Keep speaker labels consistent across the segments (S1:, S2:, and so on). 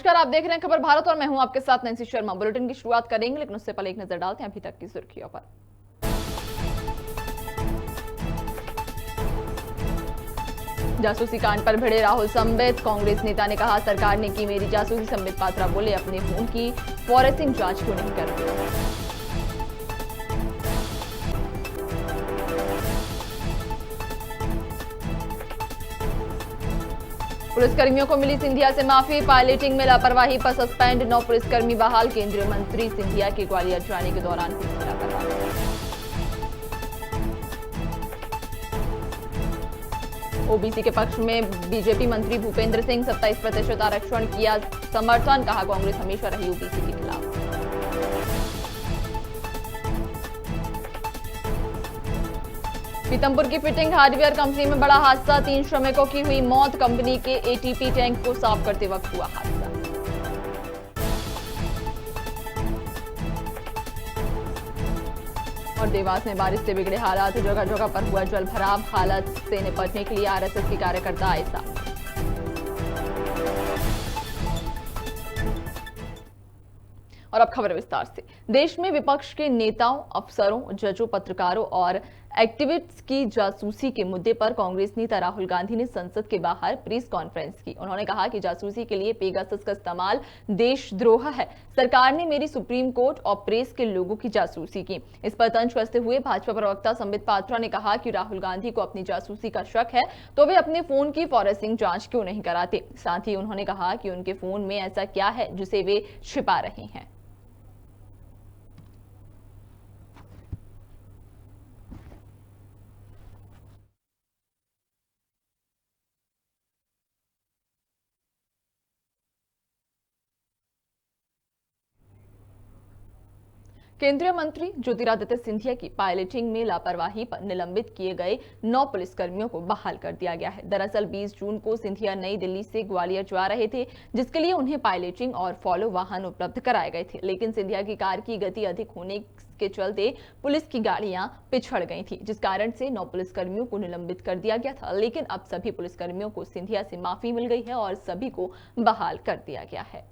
S1: नमस्कार, आप देख रहे हैं खबर भारत और मैं हूं आपके साथ नैन्सी शर्मा। बुलेटिन की शुरुआत करेंगे, लेकिन उससे पहले एक नजर डालते हैं अभी तक की सुर्खियों पर। जासूसी कांड पर भिड़े राहुल संबित। कांग्रेस नेता ने कहा, सरकार ने की मेरी जासूसी। संबित पात्रा बोले, अपने फोन की फॉरेंसिक जांच क्यों नहीं कर रही। पुलिसकर्मियों को मिली सिंधिया से माफी। पायलटिंग में लापरवाही पर सस्पेंड 9 पुलिसकर्मी बहाल। केंद्रीय मंत्री सिंधिया के ग्वालियर जाने के दौरान हुई थी लापरवाही। ओबीसी के पक्ष में बीजेपी मंत्री भूपेंद्र सिंह। 27% आरक्षण किया समर्थन। कहा, कांग्रेस हमेशा रही ओबीसी के खिलाफ। पीतमपुर की फिटिंग हार्डवेयर कंपनी में बड़ा हादसा। 3 श्रमिकों की हुई मौत। कंपनी के एटीपी टैंक को साफ करते वक्त हुआ हादसा। और देवास में बारिश से बिगड़े हालात। जगह जगह पर हुआ जल भराव। हालत से निपटने के लिए आरएसएस के कार्यकर्ता आए सामने। और अब खबर विस्तार से। देश में विपक्ष के नेताओं, अफसरों, जजों, पत्रकारों और एक्टिविस्ट्स की जासूसी के मुद्दे पर कांग्रेस नेता राहुल गांधी ने संसद के बाहर प्रेस कॉन्फ्रेंस की। उन्होंने कहा कि जासूसी के लिए पेगासस का इस्तेमाल देशद्रोह है। सरकार ने मेरी सुप्रीम कोर्ट और प्रेस के लोगों की जासूसी की। इस पर तंज कसते हुए भाजपा प्रवक्ता संबित पात्रा ने कहा कि राहुल गांधी को अपनी जासूसी का शक है तो वे अपने फोन की फॉरेंसिक जांच क्यों नहीं कराते। साथ ही उन्होंने कहा कि उनके फोन में ऐसा क्या है जिसे वे छिपा रहे हैं। केंद्रीय मंत्री ज्योतिरादित्य सिंधिया की पायलटिंग में लापरवाही पर निलंबित किए गए 9 पुलिसकर्मियों को बहाल कर दिया गया है। दरअसल 20 जून को सिंधिया नई दिल्ली से ग्वालियर जा रहे थे, जिसके लिए उन्हें पायलटिंग और फॉलो वाहन उपलब्ध कराए गए थे। लेकिन सिंधिया की कार की गति अधिक होने के चलते पुलिस की गाड़ियां पिछड़ गई थी, जिस कारण से 9 पुलिसकर्मियों को निलंबित कर दिया गया था। लेकिन अब सभी पुलिसकर्मियों को सिंधिया से माफी मिल गई है और सभी को बहाल कर दिया गया है।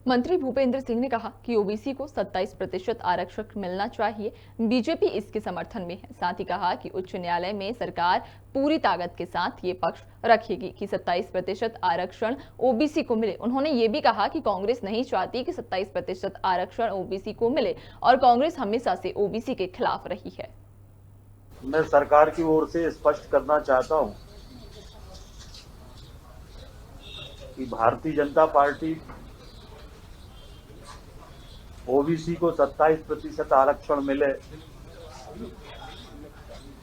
S1: मंत्री भूपेंद्र सिंह ने कहा कि ओबीसी को 27% आरक्षण मिलना चाहिए। बीजेपी इसके समर्थन में है। साथ ही कहा कि उच्च न्यायालय में सरकार पूरी ताकत के साथ ये पक्ष रखेगी कि 27% आरक्षण ओबीसी को मिले। उन्होंने ये भी कहा कि कांग्रेस नहीं चाहती कि 27% आरक्षण ओबीसी को मिले और कांग्रेस हमेशा से ओबीसी के खिलाफ रही है।
S2: मैं सरकार की ओर से स्पष्ट करना चाहता हूं कि भारतीय जनता पार्टी ओबीसी को 27% आरक्षण मिले,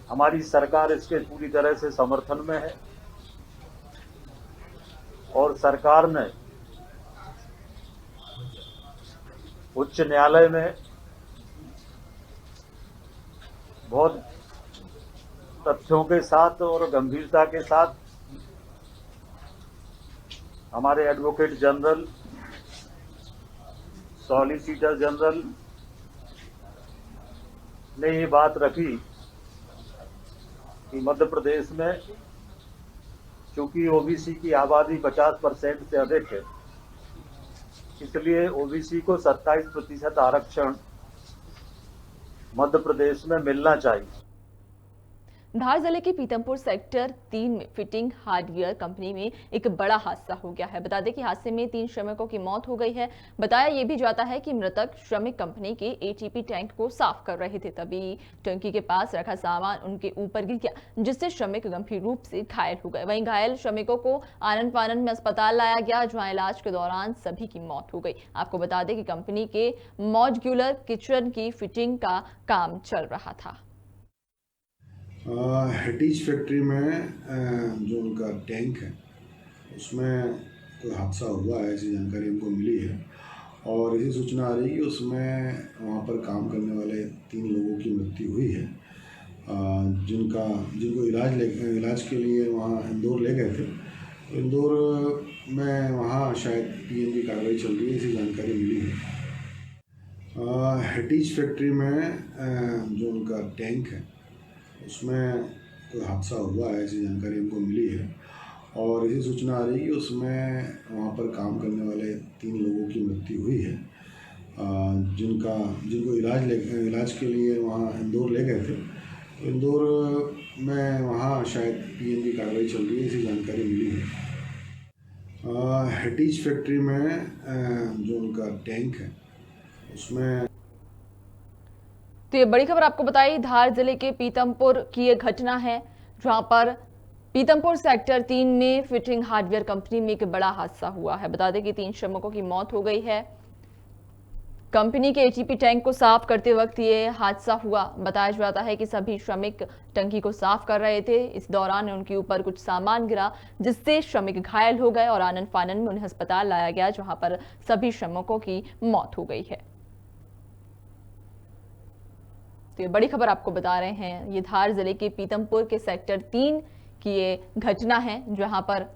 S2: हमारी सरकार इसके पूरी तरह से समर्थन में है। और सरकार ने उच्च न्यायालय में बहुत तथ्यों के साथ और गंभीरता के साथ हमारे एडवोकेट जनरल, सॉलिसिटर जनरल ने ये बात रखी कि मध्य प्रदेश में चूंकि ओबीसी की आबादी 50% से अधिक है, इसलिए ओबीसी को 27% आरक्षण मध्य प्रदेश में मिलना चाहिए।
S1: धार जिले के पीतमपुर सेक्टर 3 में फिटिंग हार्डवेयर कंपनी में एक बड़ा हादसा हो गया है। बता दें कि हादसे में 3 श्रमिकों की मौत हो गई है। बताया यह भी जाता है कि मृतक श्रमिक कंपनी के एटीपी टैंक को साफ कर रहे थे, तभी टंकी के पास रखा सामान उनके ऊपर गिर गया, जिससे श्रमिक गंभीर रूप से घायल हो गए। वहीं घायल श्रमिकों को आनन फानन में अस्पताल लाया गया, जहां इलाज के दौरान सभी की मौत हो गई। आपको बता दें कि कंपनी के मॉड्यूलर किचन की फिटिंग का काम चल रहा था।
S3: हेटिज फैक्ट्री में जो उनका टैंक है उसमें कोई हादसा हुआ है, ऐसी जानकारी हमको मिली है। और ऐसी सूचना आ रही है कि उसमें वहाँ पर काम करने वाले 3 लोगों की मृत्यु हुई है, जिनको इलाज के लिए वहाँ इंदौर ले गए थे। इंदौर में वहाँ शायद पीएम की कार्रवाई चल रही है, ऐसी जानकारी मिली है। हेटिज फैक्ट्री में जो उनका टैंक है उसमें कोई हादसा हुआ है, ऐसी जानकारी हमको मिली है। और ऐसी सूचना आ रही है कि उसमें वहाँ पर काम करने वाले 3 लोगों की मृत्यु हुई है, जिनको इलाज के लिए वहाँ इंदौर ले गए थे। तो इंदौर में वहाँ शायद पीएम की कार्रवाई चल रही है, ऐसी जानकारी मिली है। हेटिज फैक्ट्री में जो उनका टैंक है उसमें
S1: तो ये बड़ी खबर आपको बताई, धार जिले के पीतमपुर की ये घटना है जहां पर पीतमपुर सेक्टर 3 में फिटिंग हार्डवेयर कंपनी में एक बड़ा हादसा हुआ है। बता दें कि 3 श्रमिकों की मौत हो गई है। कंपनी के एटीपी टैंक को साफ करते वक्त ये हादसा हुआ। बताया जाता है कि सभी श्रमिक टंकी को साफ कर रहे थे। इस दौरान उनके ऊपर कुछ सामान गिरा जिससे श्रमिक घायल हो गए और आनन फानन में उन्हें अस्पताल लाया गया, जहां पर सभी श्रमिकों की मौत हो गई है। तो ये बड़ी खबर आपको बता रहे हैं, ये धार जिले के पीतमपुर के सेक्टर 3 की ये घटना है जहां पर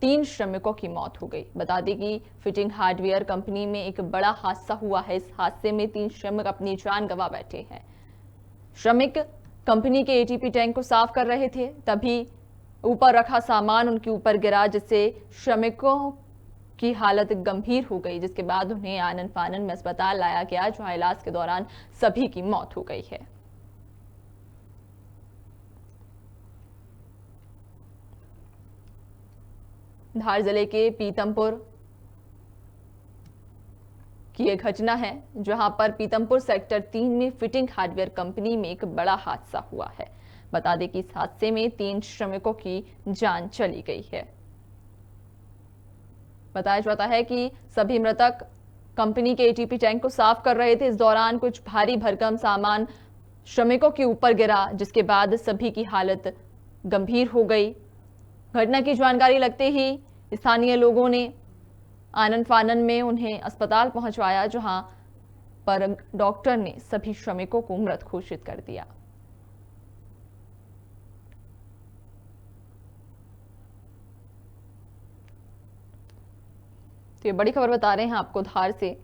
S1: 3 श्रमिकों की मौत हो गई। बता दें कि फिटिंग हार्डवेयर कंपनी में एक बड़ा हादसा हुआ है। इस हादसे में 3 श्रमिक अपनी जान गंवा बैठे हैं। श्रमिक कंपनी के एटीपी टैंक को साफ कर रहे थे, तभी ऊपर रखा सामान उनके ऊपर गिरा जिससे श्रमिकों की हालत गंभीर हो गई, जिसके बाद उन्हें आनन फानन में अस्पताल लाया गया, जहां इलाज के दौरान सभी की मौत हो गई है। धार जिले के पीतमपुर की यह घटना है जहां पर पीतमपुर सेक्टर 3 में फिटिंग हार्डवेयर कंपनी में एक बड़ा हादसा हुआ है। बता दें कि इस हादसे में 3 श्रमिकों की जान चली गई है। बताया जाता है कि सभी मृतक कंपनी के एटीपी टैंक को साफ कर रहे थे। इस दौरान कुछ भारी भरकम सामान श्रमिकों के ऊपर गिरा, जिसके बाद सभी की हालत गंभीर हो गई। घटना की जानकारी लगते ही स्थानीय लोगों ने आनन फानन में उन्हें अस्पताल पहुंचवाया, जहां पर डॉक्टर ने सभी श्रमिकों को मृत घोषित कर दिया। तो ये बड़ी खबर बता रहे हैं आपको धार से।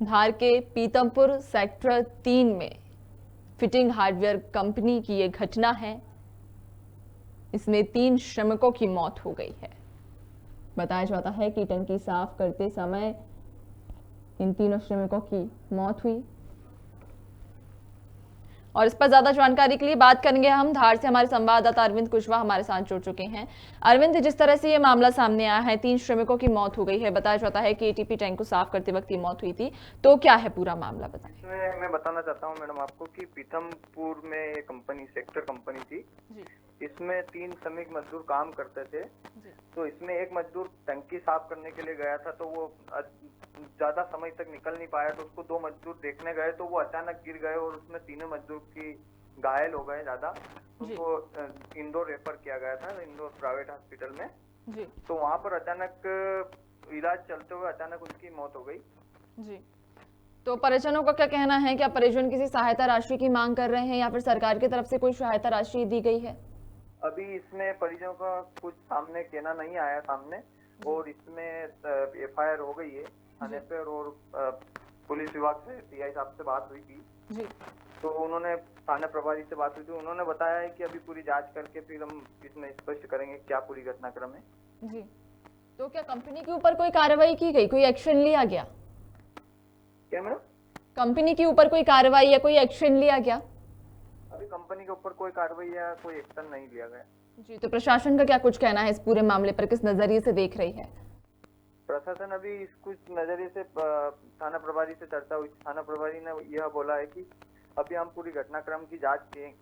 S1: धार के पीतमपुर सेक्टर 3 में फिटिंग हार्डवेयर कंपनी की यह घटना है। इसमें 3 श्रमिकों की मौत हो गई है। बताया जाता है कि टंकी साफ करते समय इन तीनों श्रमिकों की मौत हुई। और इस पर ज्यादा जानकारी के लिए बात करेंगे हम धार से हमारे संवाददाता अरविंद कुशवाहा हमारे साथ जुड़ चुके हैं। अरविंद, जिस तरह से ये मामला सामने आया है, 3 श्रमिकों की मौत हो गई है, बताया जाता है कि एटीपी टैंक को साफ करते वक्त ये मौत हुई थी, तो क्या है पूरा मामला बताएं।
S4: इसमें मैं बताना चाहता हूँ मैडम आपको कि पीतमपुर में ये कंपनी सेक्टर कंपनी थी
S1: जी।
S4: इसमें 3 श्रमिक मजदूर काम करते थे। तो इसमें एक मजदूर टंकी साफ करने के लिए गया था, तो वो ज्यादा समय तक निकल नहीं पाया, तो उसको 2 मजदूर देखने गए तो वो अचानक गिर गए और उसमें तीनों मजदूर की घायल हो गए ज्यादा। उनको इंदौर रेफर किया गया था, इंदौर प्राइवेट हॉस्पिटल में जी। तो वहाँ पर अचानक इलाज चलते हुए अचानक उनकी मौत हो गई
S1: जी। तो परिजनों का क्या कहना है? क्या परिजन किसी सहायता राशि की मांग कर रहे हैं या फिर सरकार की तरफ से कोई सहायता राशि दी गई है?
S4: अभी इसमें परिजनों का कुछ सामने कहना नहीं आया सामने, और इसमें एफआईआर हो गई है थाने पे, और पुलिस विभाग से सीआई साहब से बात हुई थी जी। तो उन्होंने थाना प्रभारी से बात हुई थी, उन्होंने बताया है कि अभी पूरी जांच करके फिर हम इसमें स्पष्ट करेंगे क्या पूरी घटनाक्रम है
S1: जी। तो क्या कंपनी के ऊपर कोई कार्रवाई की गई, कोई एक्शन लिया गया?
S4: क्या मैम?
S1: कंपनी के ऊपर कोई कार्रवाई या कोई एक्शन लिया गया?
S4: अभी कंपनी के ऊपर कोई कार्रवाई या कोई एक्शन नहीं लिया गया
S1: जी। तो प्रशासन का क्या कुछ कहना है इस पूरे मामले पर, किस नजरिए से देख रही है
S4: प्रशासन? अभी इस कुछ नजरिए से थाना प्रभारी से चर्चा हुई, थाना प्रभारी ने यह बोला है कि अभी हम पूरी घटनाक्रम की जांच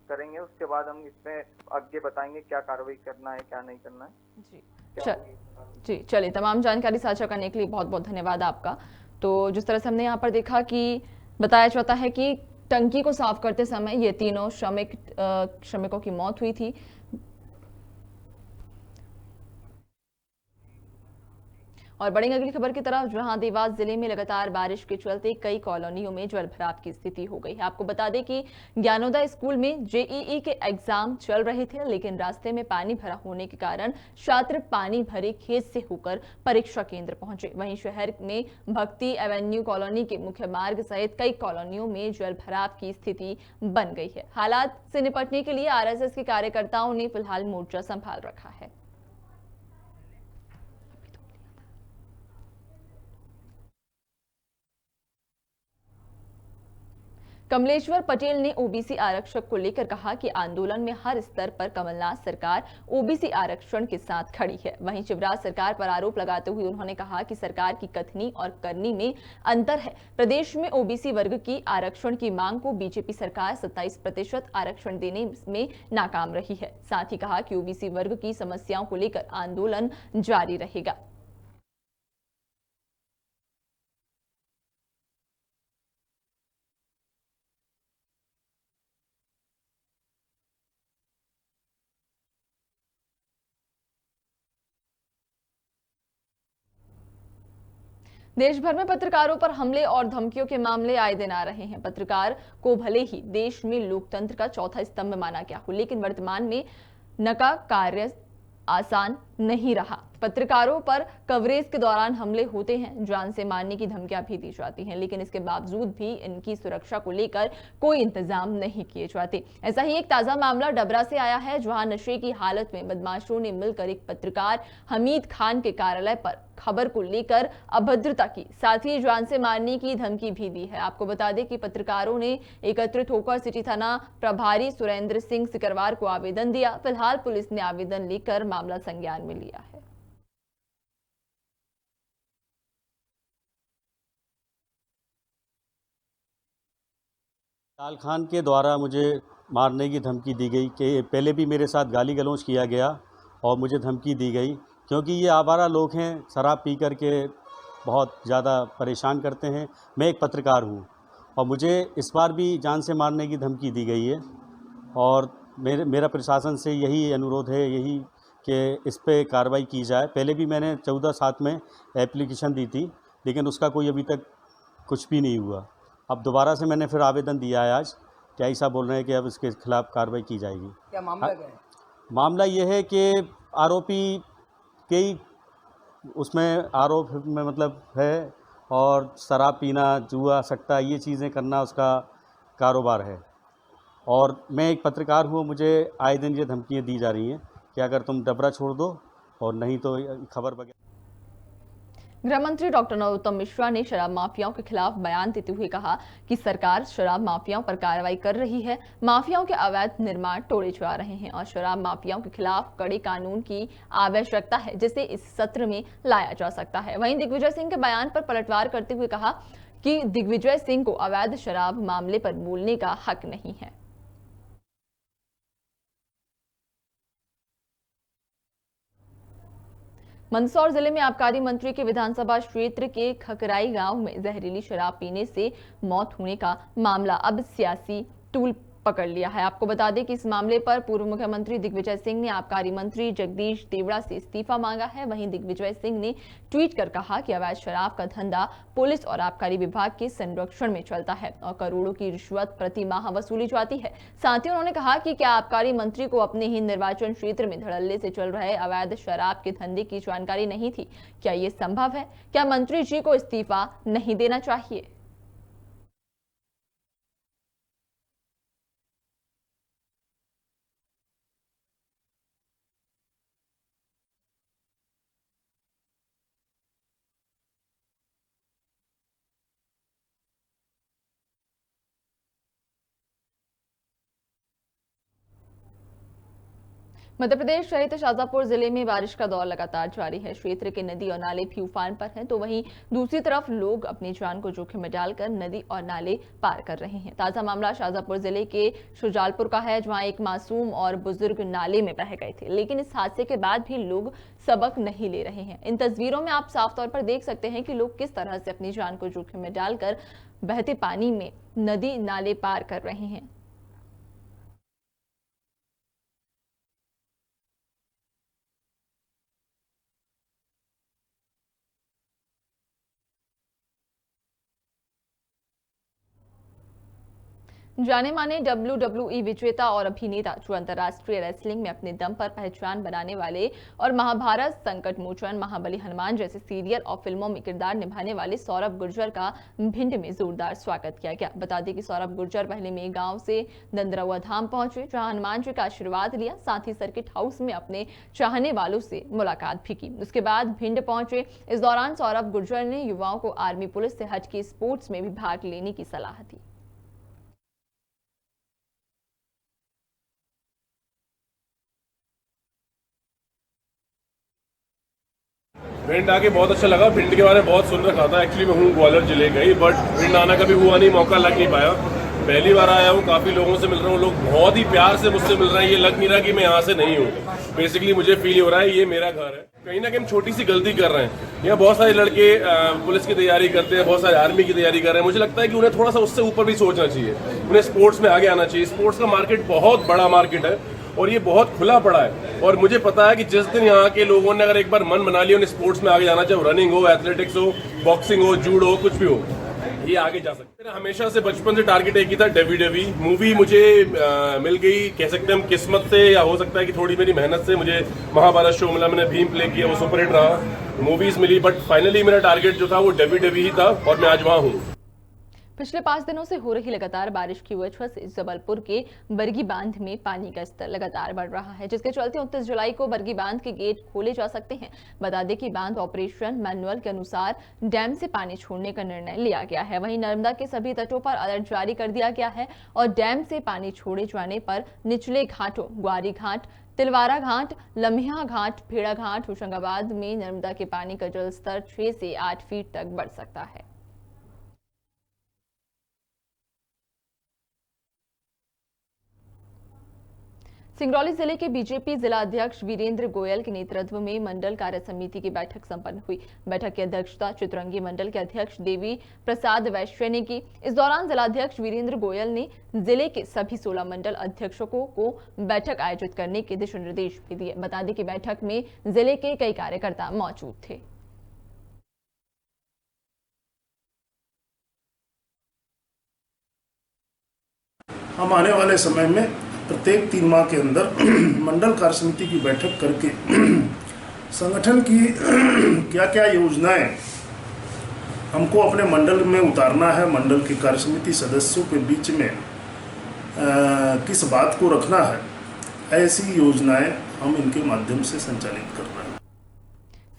S4: करेंगे, उसके बाद हम इसमें आगे बताएंगे क्या कार्रवाई करना है क्या नहीं करना है
S1: जी। चलिए, तमाम जानकारी साझा करने के लिए बहुत बहुत धन्यवाद आपका। तो जिस तरह से हमने यहाँ पर देखा कि बताया जाता है कि टंकी को साफ करते समय ये तीनों श्रमिकों की मौत हुई थी। और बढ़ेंगे अगली खबर की तरफ, जहां देवास जिले में लगातार बारिश के चलते कई कॉलोनियों में जलभराव की स्थिति हो गई है। आपको बता दें कि ज्ञानोदय स्कूल में जेईई के एग्जाम चल रहे थे, लेकिन रास्ते में पानी भरा होने के कारण छात्र पानी भरे खेत से होकर परीक्षा केंद्र पहुंचे। वहीं शहर में भक्ति एवेन्यू कॉलोनी के मुख्य मार्ग सहित कई कॉलोनियों में जलभराव की स्थिति बन गई है। हालात से निपटने के लिए आरएसएस के कार्यकर्ताओं ने फिलहाल मोर्चा संभाल रखा है। कमलेश्वर पटेल ने ओबीसी आरक्षक को लेकर कहा कि आंदोलन में हर स्तर पर कमलनाथ सरकार ओबीसी आरक्षण के साथ खड़ी है। वहीं शिवराज सरकार पर आरोप लगाते हुए उन्होंने कहा कि सरकार की कथनी और करनी में अंतर है। प्रदेश में ओबीसी वर्ग की आरक्षण की मांग को बीजेपी सरकार 27% आरक्षण देने में नाकाम रही है। साथ ही कहा कि ओबीसी वर्ग की समस्याओं को लेकर आंदोलन जारी रहेगा। देश भर में पत्रकारों पर हमले और धमकियों के मामले आए दिन आ रहे हैं। पत्रकार को भले ही देश में लोकतंत्र का चौथा स्तंभ माना गया हो, लेकिन वर्तमान में नका कार्य आसान नहीं रहा। पत्रकारों पर कवरेज के दौरान हमले होते हैं, जान से मारने की धमकियां भी दी जाती हैं, लेकिन इसके बावजूद भी इनकी सुरक्षा को लेकर कोई इंतजाम नहीं किए जाते। ऐसा ही एक ताजा मामला डबरा से आया है, जहां नशे की हालत में बदमाशों ने मिलकर एक पत्रकार हमीद खान के कार्यालय पर खबर को लेकर अभद्रता की, साथ ही जान से मारने की धमकी भी दी है। आपको बता दें कि पत्रकारों ने एकत्रित होकर सिटी थाना प्रभारी सुरेंद्र सिंह सिकरवार को आवेदन दिया। फिलहाल पुलिस ने आवेदन लेकर मामला संज्ञान में लिया है।
S5: लाल खान के द्वारा मुझे मारने की धमकी दी गई कि पहले भी मेरे साथ गाली गलौज किया गया और मुझे धमकी दी गई, क्योंकि ये आवारा लोग हैं, शराब पी कर के बहुत ज़्यादा परेशान करते हैं। मैं एक पत्रकार हूँ और मुझे इस बार भी जान से मारने की धमकी दी गई है और मेरा प्रशासन से यही अनुरोध है कि इस पे कार्रवाई की जाए। पहले भी मैंने 14/7 में एप्लीकेशन दी थी, लेकिन उसका कोई अभी तक कुछ भी नहीं हुआ। अब दोबारा से मैंने फिर आवेदन दिया है आज, क्या ऐसा बोल रहे हैं कि अब इसके खिलाफ कार्रवाई की जाएगी।
S6: क्या मामला क्या है?
S5: मामला ये है कि आरोपी कई उसमें आरोप में मतलब है और शराब पीना, जुआ, सट्टा, ये चीज़ें करना उसका कारोबार है। और मैं एक पत्रकार हूँ, मुझे आए दिन ये धमकियाँ दी जा रही हैं कि अगर तुम डबरा छोड़ दो और नहीं तो खबर वगैरह।
S1: गृह मंत्री डॉक्टर नरोत्तम मिश्रा ने शराब माफियाओं के खिलाफ बयान देते हुए कहा कि सरकार शराब माफियाओं पर कार्रवाई कर रही है। माफियाओं के अवैध निर्माण तोड़े जा रहे हैं और शराब माफियाओं के खिलाफ कड़े कानून की आवश्यकता है, जिसे इस सत्र में लाया जा सकता है। वहीं दिग्विजय सिंह के बयान पर पलटवार करते हुए कहा कि दिग्विजय सिंह को अवैध शराब मामले पर बोलने का हक नहीं है। मंदसौर जिले में आबकारी मंत्री के विधानसभा क्षेत्र के खकराई गांव में जहरीली शराब पीने से मौत होने का मामला अब सियासी तूल पकड़ लिया है। आपको बता दें कि इस मामले पर पूर्व मुख्यमंत्री दिग्विजय सिंह ने आबकारी मंत्री जगदीश देवड़ा से इस्तीफा मांगा है। वहीं दिग्विजय सिंह ने ट्वीट कर कहा कि अवैध शराब का धंधा पुलिस और आबकारी विभाग के संरक्षण में चलता है और करोड़ों की रिश्वत प्रति माह वसूली जाती है। साथ ही उन्होंने कहा कि क्या आबकारी मंत्री को अपने ही निर्वाचन क्षेत्र में धड़ल्ले से चल रहे अवैध शराब के धंधे की जानकारी नहीं थी? क्या ये संभव है? क्या मंत्री जी को इस्तीफा नहीं देना चाहिए? मध्य प्रदेश सहित शाजापुर जिले में बारिश का दौर लगातार जारी है। क्षेत्र के नदी और नाले भी उफान पर हैं, तो वहीं दूसरी तरफ लोग अपनी जान को जोखिम में डालकर नदी और नाले पार कर रहे हैं। ताजा मामला शाजापुर जिले के शुजालपुर का है, जहां एक मासूम और बुजुर्ग नाले में बह गए थे, लेकिन इस हादसे के बाद भी लोग सबक नहीं ले रहे हैं। इन तस्वीरों में आप साफ तौर पर देख सकते हैं कि लोग किस तरह से अपनी जान को जोखिम में डालकर बहते पानी में नदी नाले पार कर रहे हैं। जाने माने WWE विजेता और अभिनेता जो अंतर्राष्ट्रीय रेसलिंग में अपने दम पर पहचान बनाने वाले और महाभारत, संकट मोचन, महाबली हनुमान जैसे सीरियल और फिल्मों में किरदार निभाने वाले सौरभ गुर्जर का भिंड में जोरदार स्वागत किया गया। बता दें कि सौरभ गुर्जर पहले में गांव से दंदरौआ धाम पहुंचे, जहां हनुमान जी का आशीर्वाद लिया, साथ ही सर्किट हाउस में अपने चाहने वालों से मुलाकात भी की। उसके बाद भिंड पहुंचे। इस दौरान सौरभ गुर्जर ने युवाओं को आर्मी पुलिस से हटके स्पोर्ट्स में भी भाग लेने की सलाह दी।
S6: भिंड आके बहुत अच्छा लगा। भिंड के बारे में बहुत सुन रखा था। एक्चुअली मैं हूँ ग्वालियर जिले का ही, बट भिंड आना कभी हुआ नहीं, मौका लग नहीं पाया। पहली बार आया हूँ, काफ़ी लोगों से मिल रहा हूँ, लोग बहुत ही प्यार से मुझसे मिल रहे हैं। ये लग नहीं रहा कि मैं यहाँ से नहीं हूँ। बेसिकली मुझे फील हो रहा है ये मेरा घर है। कहीं ना कहीं हम छोटी सी गलती कर रहे हैं। यहाँ बहुत सारे लड़के पुलिस की तैयारी करते हैं, बहुत सारे आर्मी की तैयारी कर रहे हैं। मुझे लगता है कि उन्हें थोड़ा सा उससे ऊपर भी सोचना चाहिए, उन्हें स्पोर्ट्स में आगे आना चाहिए। स्पोर्ट्स का मार्केट बहुत बड़ा मार्केट है और ये बहुत खुला पड़ा है। और मुझे पता है कि जिस दिन यहाँ के लोगों ने अगर एक बार मन बना लिया उन्हें स्पोर्ट्स में आगे जाना, चाहे रनिंग हो, एथलेटिक्स हो, बॉक्सिंग हो, जूडो हो, कुछ भी हो, ये आगे जा सकते हैं। मेरा हमेशा से बचपन से टारगेट एक ही था, WWE मूवी मुझे मिल गई, कह सकते हैं हम किस्मत से, या हो सकता है कि थोड़ी मेरी मेहनत से। मुझे महाभारत शो मिला, मैंने भीम प्ले किया, वो सुपरहिट रहा। मूवीज मिली, बट फाइनली मेरा टारगेट जो था वो WWE ही था और मैं आज वहाँ हूँ।
S1: पिछले 5 दिनों से हो रही लगातार बारिश की वजह से जबलपुर के बरगी बांध में पानी का स्तर लगातार बढ़ रहा है, जिसके चलते 29 जुलाई को बरगी बांध के गेट खोले जा सकते हैं। बता दें कि बांध ऑपरेशन मैनुअल के अनुसार डैम से पानी छोड़ने का निर्णय लिया गया है। वहीं नर्मदा के सभी तटों पर अलर्ट जारी कर दिया गया है और डैम से पानी छोड़े जाने पर निचले घाटों ग्वारी घाट, तिलवारा घाट, लम्हिया घाट, भेड़ा घाट, होशंगाबाद में नर्मदा के पानी का जल स्तर 6 से 8 फीट तक बढ़ सकता है। सिंगरौली जिले के बीजेपी जिला अध्यक्ष वीरेंद्र गोयल के नेतृत्व में मंडल कार्य समिति की बैठक संपन्न हुई। बैठक की अध्यक्षता चित्रंगी मंडल के अध्यक्ष देवी प्रसाद वैश्य ने की। इस दौरान जिलाध्यक्ष वीरेंद्र गोयल ने जिले के सभी 16 मंडल अध्यक्षों को बैठक आयोजित करने के दिशा निर्देश भी दिए। बता दें कि बैठक में जिले के कई कार्यकर्ता मौजूद थे।
S7: हम आने वाले समय में प्रत्येक 3 माह के अंदर मंडल कार्य समिति की बैठक करके संगठन की क्या क्या योजनाएं हमको अपने मंडल में उतारना है, मंडल की कार्य समिति सदस्यों के बीच में किस बात को रखना है, ऐसी योजनाएं हम इनके माध्यम से संचालित कर रहे हैं।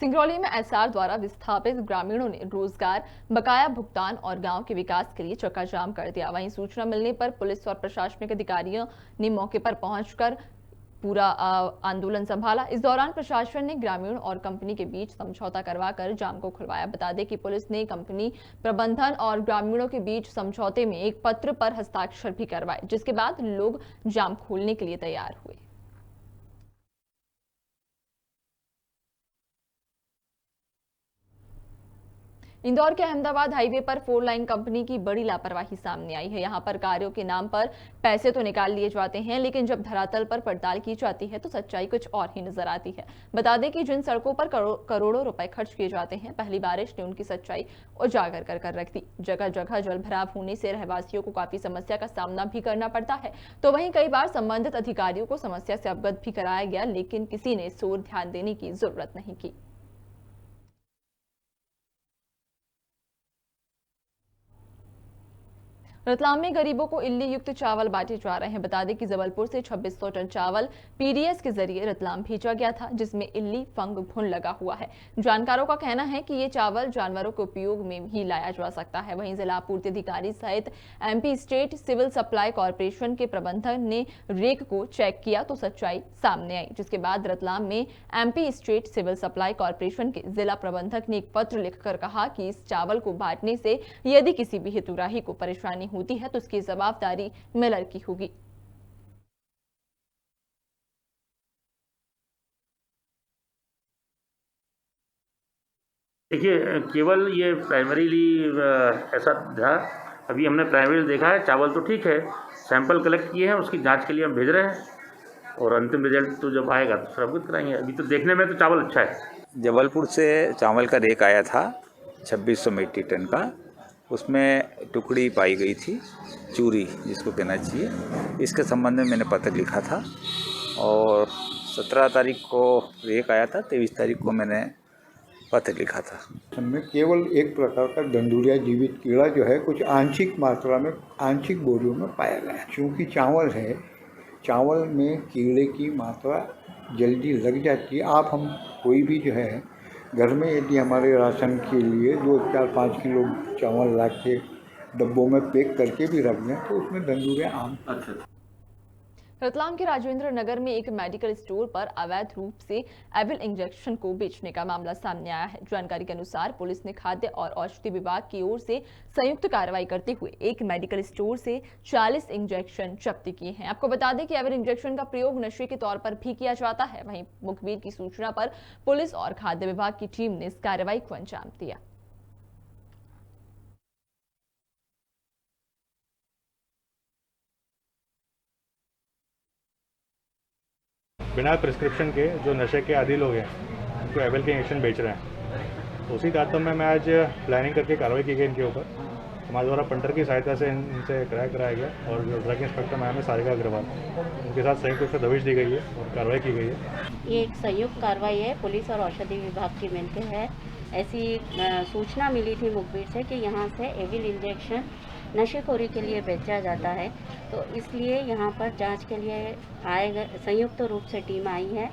S1: सिंगरौली में एसआर द्वारा विस्थापित ग्रामीणों ने रोजगार, बकाया भुगतान और गांव के विकास के लिए चक्का जाम कर दिया। वहीं सूचना मिलने पर पुलिस और प्रशासनिक अधिकारियों ने मौके पर पहुंचकर पूरा आंदोलन संभाला। इस दौरान प्रशासन ने ग्रामीणों और कंपनी के बीच समझौता करवाकर जाम को खुलवाया। बता दें कि पुलिस ने कंपनी प्रबंधन और ग्रामीणों के बीच समझौते में एक पत्र पर हस्ताक्षर भी करवाए, जिसके बाद लोग जाम खोलने के लिए तैयार हुए। इंदौर के अहमदाबाद हाईवे पर 4 लाइन कंपनी की बड़ी लापरवाही सामने आई है। यहां पर कार्यों के नाम पर पैसे तो निकाल लिए जाते हैं, लेकिन जब धरातल पर पड़ताल की जाती है तो सच्चाई कुछ और ही नजर आती है। बता दें कि जिन सड़कों पर करोड़ों रुपए खर्च किए जाते हैं, पहली बारिश ने उनकी सच्चाई उजागर कर रख दी। जगह जगह जल भराव होने से रहवासियों को काफी समस्या का सामना भी करना पड़ता है। तो वहीं कई बार संबंधित अधिकारियों को समस्या से अवगत भी कराया गया, लेकिन किसी ने इस ओर ध्यान देने की जरूरत नहीं की। रतलाम में गरीबों को इल्ली युक्त चावल बांटे जा रहे हैं। बता दें कि जबलपुर से 2600 टन चावल पीडीएस के जरिए रतलाम भेजा गया था, जिसमें इल्ली, फंग, घुन लगा हुआ है। जानकारों का कहना है कि ये चावल जानवरों के उपयोग में भी लाया जा सकता है। वहीं जिला आपूर्ति अधिकारी सहित MP state civil supply corporation के प्रबंधक ने रेक को चेक किया तो सच्चाई सामने आई, जिसके बाद रतलाम में MP state civil supply corporation के जिला प्रबंधक ने एक पत्र लिखकर कहा कि इस चावल को बांटने से यदि किसी भी हितग्राही को परेशानी होती है तो उसकी जवाबदारी मिलर की होगी।
S8: देखिए, केवल ये प्राइमरीली ऐसा था। अभी हमने प्राइमरी देखा है, चावल तो ठीक है, सैंपल कलेक्ट किए हैं, उसकी जांच के लिए हम भेज रहे हैं और अंतिम रिजल्ट तो जब आएगा तो फिर अवगत कराएंगे। अभी तो देखने में तो चावल अच्छा है।
S9: जबलपुर से चावल का रेक आया था 2600 मीट्रिक टन का, उसमें टुकड़ी पाई गई थी, चूरी जिसको कहना चाहिए। इसके संबंध में मैंने पत्र लिखा था और 17 तारीख को रेक आया था, 23 तारीख को मैंने पत्र लिखा था।
S10: हमने केवल एक प्रकार का दंदुरिया जीवित कीड़ा जो है कुछ आंशिक मात्रा में आंशिक बोरियों में पाया गया। चूँकि चावल है, चावल में कीड़े की मात्रा जल्दी लग जाती है। आप हम कोई भी जो है घर में यदि हमारे राशन के लिए 2, 4, 5 किलो चावल ला के डब्बों में पैक करके भी रख दें तो उसमें दंदुरिया आम।
S1: रतलाम के राजेंद्र नगर में एक मेडिकल स्टोर पर अवैध रूप से एविल इंजेक्शन को बेचने का मामला सामने आया है। जानकारी के अनुसार पुलिस ने खाद्य और औषधि विभाग की ओर से संयुक्त कार्रवाई करते हुए एक मेडिकल स्टोर से 40 इंजेक्शन जब्त किए हैं। आपको बता दें कि एविल इंजेक्शन का प्रयोग नशे के तौर पर भी किया जाता है। वहीं मुखबिर की सूचना पर पुलिस और खाद्य विभाग की टीम ने इस कार्रवाई को अंजाम दिया।
S11: बिना प्रिस्क्रिप्शन के जो नशे के आदी लोग हैं उनको एविल के इंजेक्शन बेच रहे हैं, तो उसी तारतम्य में आज प्लानिंग करके कार्रवाई की गई इनके ऊपर। हमारे द्वारा पंटर की सहायता से इनसे क्रय कराया गया और जो ड्रग इंस्पेक्टर मैम है सारिका अग्रवाल, उनके साथ संयुक्त रूप से दबिश दी गई है और कार्रवाई की गई है।
S12: ये एक संयुक्त कार्रवाई है, पुलिस और औषधि विभाग की मिलकर है। ऐसी सूचना मिली थी मुखबिर से कि यहाँ से एविल इंजेक्शन नशेखोरी के लिए बेचा जाता है, तो इसलिए यहाँ पर जांच के लिए संयुक्त रूप से टीम आई है।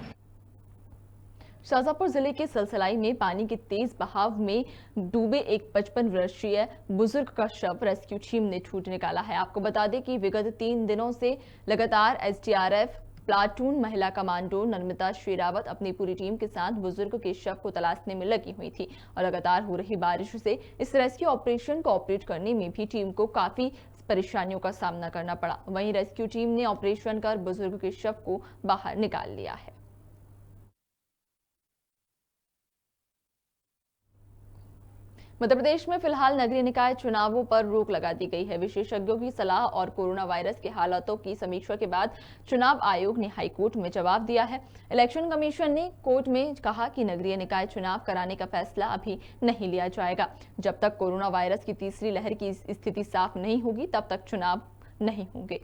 S1: शाजापुर जिले के सलसलाई में पानी के तेज बहाव में डूबे एक 55 वर्षीय बुजुर्ग का शव रेस्क्यू टीम ने ढूंढ निकाला है। आपको बता दें कि विगत 3 दिनों से लगातार एसडीआरएफ प्लाटून महिला कमांडो नर्मदा शेरावत अपनी पूरी टीम के साथ बुजुर्ग के शव को तलाशने में लगी हुई थी और लगातार हो रही बारिश से इस रेस्क्यू ऑपरेशन को ऑपरेट करने में भी टीम को काफी परेशानियों का सामना करना पड़ा। वहीं रेस्क्यू टीम ने ऑपरेशन कर बुजुर्ग के शव को बाहर निकाल लिया है। मध्य प्रदेश में फिलहाल नगरीय निकाय चुनावों पर रोक लगा दी गई है। विशेषज्ञों की सलाह और कोरोना वायरस के हालातों की समीक्षा के बाद चुनाव आयोग ने हाईकोर्ट में जवाब दिया है। इलेक्शन कमीशन ने कोर्ट में कहा कि नगरीय निकाय चुनाव कराने का फैसला अभी नहीं लिया जाएगा। जब तक कोरोना वायरस की तीसरी लहर की स्थिति साफ नहीं होगी तब तक चुनाव नहीं होंगे।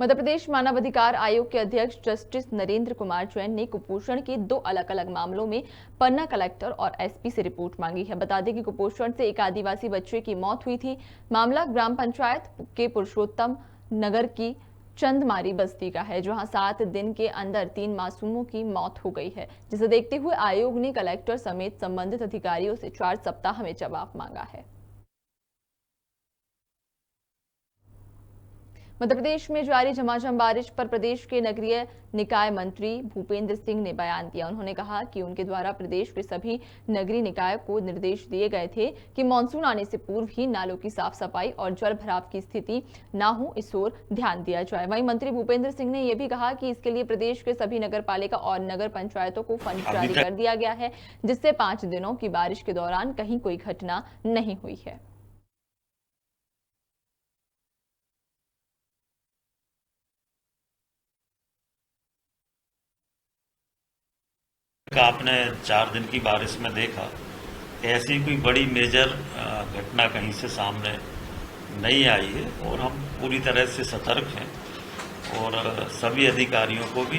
S1: मध्य प्रदेश मानवाधिकार आयोग के अध्यक्ष जस्टिस नरेंद्र कुमार जैन ने कुपोषण के 2 अलग अलग मामलों में पन्ना कलेक्टर और एसपी से रिपोर्ट मांगी है। बता दें कि कुपोषण से एक आदिवासी बच्चे की मौत हुई थी। मामला ग्राम पंचायत के पुरुषोत्तम नगर की चंदमारी बस्ती का है, जहां 7 दिन के अंदर 3 मासूमों की मौत हो गई है, जिसे देखते हुए आयोग ने कलेक्टर समेत संबंधित अधिकारियों से 4 सप्ताह में जवाब मांगा है। मध्य प्रदेश में जारी झमाझम बारिश पर प्रदेश के नगरीय निकाय मंत्री भूपेंद्र सिंह ने बयान दिया। उन्होंने कहा कि उनके द्वारा प्रदेश के सभी नगरीय निकाय को निर्देश दिए गए थे कि मानसून आने से पूर्व ही नालों की साफ सफाई और जल भराव की स्थिति न हो, इस ओर ध्यान दिया जाए। वहीं मंत्री भूपेंद्र सिंह ने यह भी कहा कि इसके लिए प्रदेश के सभी नगर पालिका और नगर पंचायतों को फंड जारी कर दिया गया है, जिससे 5 दिनों की बारिश के दौरान कहीं कोई घटना नहीं हुई है।
S13: आपने 4 दिन की बारिश में देखा कि ऐसी कोई बड़ी मेजर घटना कहीं से सामने नहीं आई है और हम पूरी तरह से सतर्क हैं और सभी अधिकारियों को भी